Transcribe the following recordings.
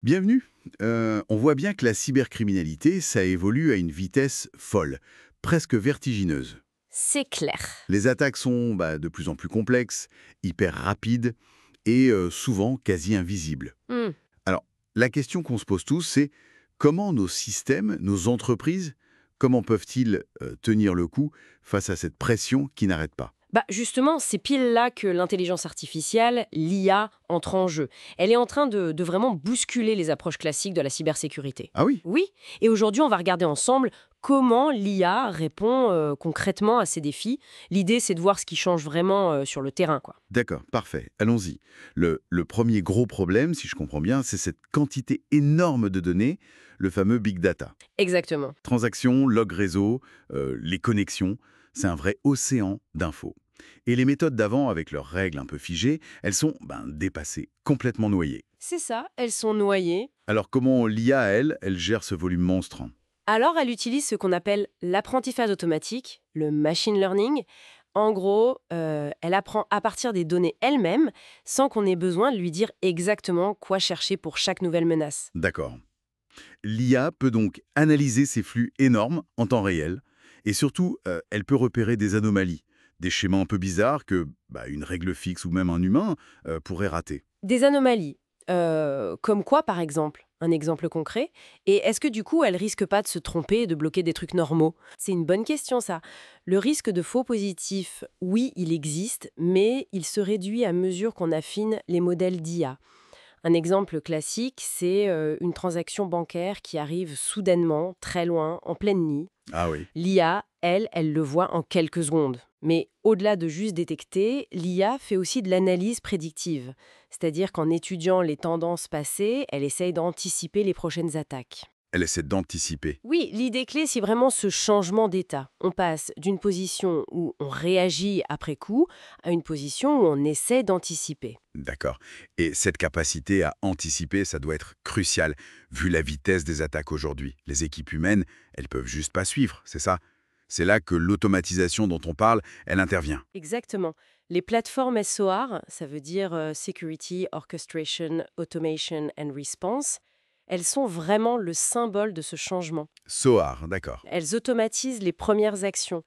Bienvenue. On voit bien que la cybercriminalité, ça évolue à une vitesse folle, presque vertigineuse. C'est clair. Les attaques sont de plus en plus complexes, hyper rapides et souvent quasi invisibles. Hmm. Alors, la question qu'on se pose tous, c'est comment nos systèmes, nos entreprises, comment peuvent-ils tenir le coup face à cette pression qui n'arrête pas? Justement, c'est pile là que l'intelligence artificielle, l'IA, entre en jeu. Elle est en train de vraiment bousculer les approches classiques de la cybersécurité. Ah oui. Oui, et aujourd'hui, on va regarder ensemble comment l'IA répond concrètement à ces défis. L'idée, c'est de voir ce qui change vraiment sur le terrain, quoi. D'accord, parfait. Allons-y. Le premier gros problème, si je comprends bien, c'est cette quantité énorme de données, le fameux big data. Exactement. Transactions, log réseau, les connexions, c'est un vrai océan d'infos. Et les méthodes d'avant, avec leurs règles un peu figées, elles sont dépassées, complètement noyées. C'est ça, elles sont noyées. Alors comment l'IA, elle gère ce volume monstre? Alors, elle utilise ce qu'on appelle l'apprentissage automatique, le machine learning. En gros, elle apprend à partir des données elle-même, sans qu'on ait besoin de lui dire exactement quoi chercher pour chaque nouvelle menace. D'accord. L'IA peut donc analyser ces flux énormes en temps réel, et surtout, elle peut repérer des anomalies, des schémas un peu bizarres que une règle fixe ou même un humain pourrait rater. Des anomalies. Comme quoi, par exemple? Un exemple concret. Et est-ce que du coup, elle risque pas de se tromper et de bloquer des trucs normaux? C'est une bonne question, ça. Le risque de faux positifs, oui, il existe, mais il se réduit à mesure qu'on affine les modèles d'IA. Un exemple classique, c'est une transaction bancaire qui arrive soudainement, très loin, en pleine nuit. Ah oui. L'IA, elle le voit en quelques secondes. Mais au-delà de juste détecter, l'IA fait aussi de l'analyse prédictive. C'est-à-dire qu'en étudiant les tendances passées, elle essaye d'anticiper les prochaines attaques. Elle essaie d'anticiper. Oui, l'idée clé, c'est vraiment ce changement d'état. On passe d'une position où on réagit après coup à une position où on essaie d'anticiper. D'accord. Et cette capacité à anticiper, ça doit être crucial, vu la vitesse des attaques aujourd'hui. Les équipes humaines, elles peuvent juste pas suivre, c'est ça? C'est là que l'automatisation dont on parle, elle intervient. Exactement. Les plateformes SOR, ça veut dire Security, Orchestration, Automation and Response, elles sont vraiment le symbole de ce changement. SOAR, d'accord. Elles automatisent les premières actions.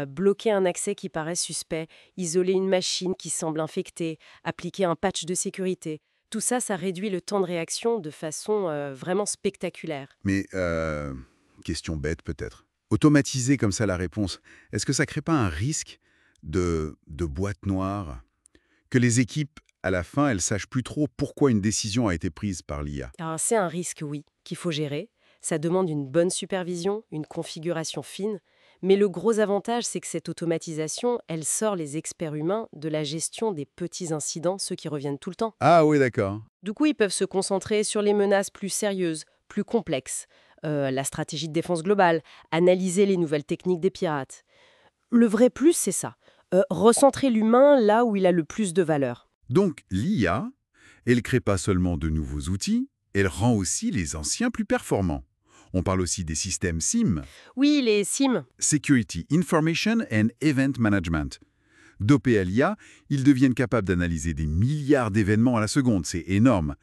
Bloquer un accès qui paraît suspect, isoler une machine qui semble infectée, appliquer un patch de sécurité. Tout ça, ça réduit le temps de réaction de façon vraiment spectaculaire. Mais, question bête peut-être. Automatiser comme ça la réponse, est-ce que ça crée pas un risque de boîte noire? Que les équipes, à la fin, elles sachent plus trop pourquoi une décision a été prise par l'IA? Alors, c'est un risque, oui, qu'il faut gérer. Ça demande une bonne supervision, une configuration fine. Mais le gros avantage, c'est que cette automatisation, elle sort les experts humains de la gestion des petits incidents, ceux qui reviennent tout le temps. Ah oui, d'accord. Du coup, ils peuvent se concentrer sur les menaces plus sérieuses, plus complexes, la stratégie de défense globale, analyser les nouvelles techniques des pirates. Le vrai plus, c'est ça. Recentrer l'humain là où il a le plus de valeur. Donc l'IA, elle crée pas seulement de nouveaux outils, elle rend aussi les anciens plus performants. On parle aussi des systèmes SIM, Oui, les SIM. Security Information and Event Management. Dopés à l'IA, ils deviennent capables d'analyser des milliards d'événements à la seconde, c'est énorme.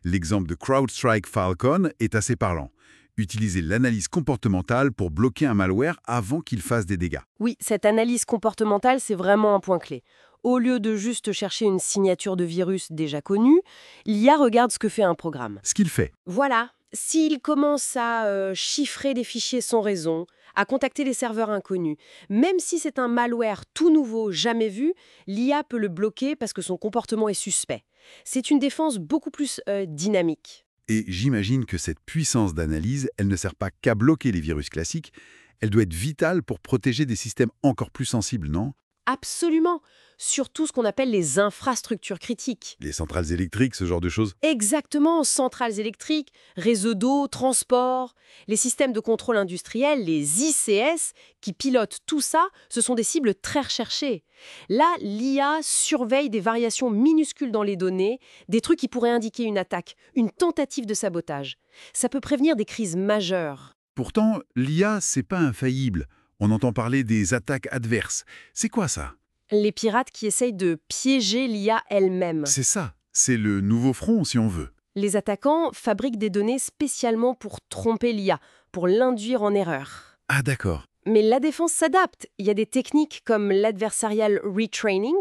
L'exemple de CrowdStrike Falcon est assez parlant. Utiliser l'analyse comportementale pour bloquer un malware avant qu'il fasse des dégâts. Oui, cette analyse comportementale, c'est vraiment un point clé. Au lieu de juste chercher une signature de virus déjà connue, l'IA regarde ce que fait un programme. Ce qu'il fait. Voilà, s'il commence à chiffrer des fichiers sans raison, à contacter des serveurs inconnus, même si c'est un malware tout nouveau, jamais vu, l'IA peut le bloquer parce que son comportement est suspect. C'est une défense beaucoup plus dynamique. Et j'imagine que cette puissance d'analyse, elle ne sert pas qu'à bloquer les virus classiques, elle doit être vitale pour protéger des systèmes encore plus sensibles, non? Absolument, surtout ce qu'on appelle les infrastructures critiques. Les centrales électriques, ce genre de choses. Exactement, centrales électriques, réseaux d'eau, transport, les systèmes de contrôle industriel, les ICS, qui pilotent tout ça, ce sont des cibles très recherchées. Là, l'IA surveille des variations minuscules dans les données, des trucs qui pourraient indiquer une attaque, une tentative de sabotage. Ça peut prévenir des crises majeures. Pourtant, l'IA, c'est pas infaillible. On entend parler des attaques adverses. C'est quoi ça? Les pirates qui essayent de piéger l'IA elle-même. C'est ça. C'est le nouveau front, si on veut. Les attaquants fabriquent des données spécialement pour tromper l'IA, pour l'induire en erreur. Ah d'accord. Mais la défense s'adapte. Il y a des techniques comme l'adversarial retraining,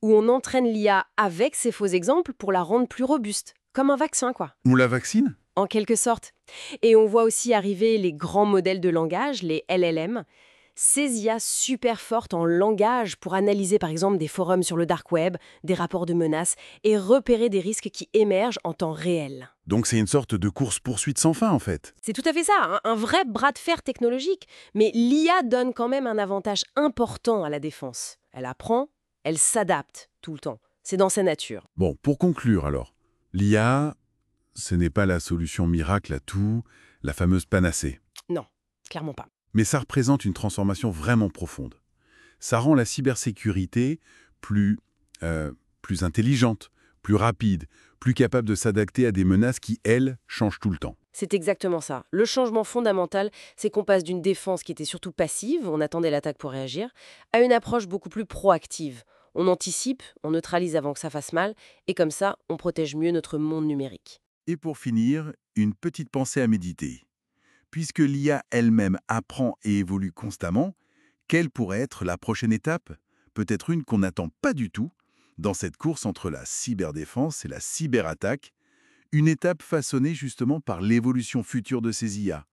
où on entraîne l'IA avec ces faux exemples pour la rendre plus robuste. Comme un vaccin, quoi. On la vaccine? En quelque sorte. Et on voit aussi arriver les grands modèles de langage, les LLM, ces IA super fortes en langage pour analyser par exemple des forums sur le dark web, des rapports de menaces et repérer des risques qui émergent en temps réel. Donc c'est une sorte de course-poursuite sans fin en fait. C'est tout à fait ça, un vrai bras de fer technologique. Mais l'IA donne quand même un avantage important à la défense. Elle apprend, elle s'adapte tout le temps. C'est dans sa nature. Bon, pour conclure alors, l'IA, ce n'est pas la solution miracle à tout, la fameuse panacée. Non, clairement pas. Mais ça représente une transformation vraiment profonde. Ça rend la cybersécurité plus, plus intelligente, plus rapide, plus capable de s'adapter à des menaces qui, elles, changent tout le temps. C'est exactement ça. Le changement fondamental, c'est qu'on passe d'une défense qui était surtout passive, on attendait l'attaque pour réagir, à une approche beaucoup plus proactive. On anticipe, on neutralise avant que ça fasse mal, et comme ça, on protège mieux notre monde numérique. Et pour finir, une petite pensée à méditer. Puisque l'IA elle-même apprend et évolue constamment, quelle pourrait être la prochaine étape? Peut-être une qu'on n'attend pas du tout, dans cette course entre la cyberdéfense et la cyberattaque, une étape façonnée justement par l'évolution future de ces IA.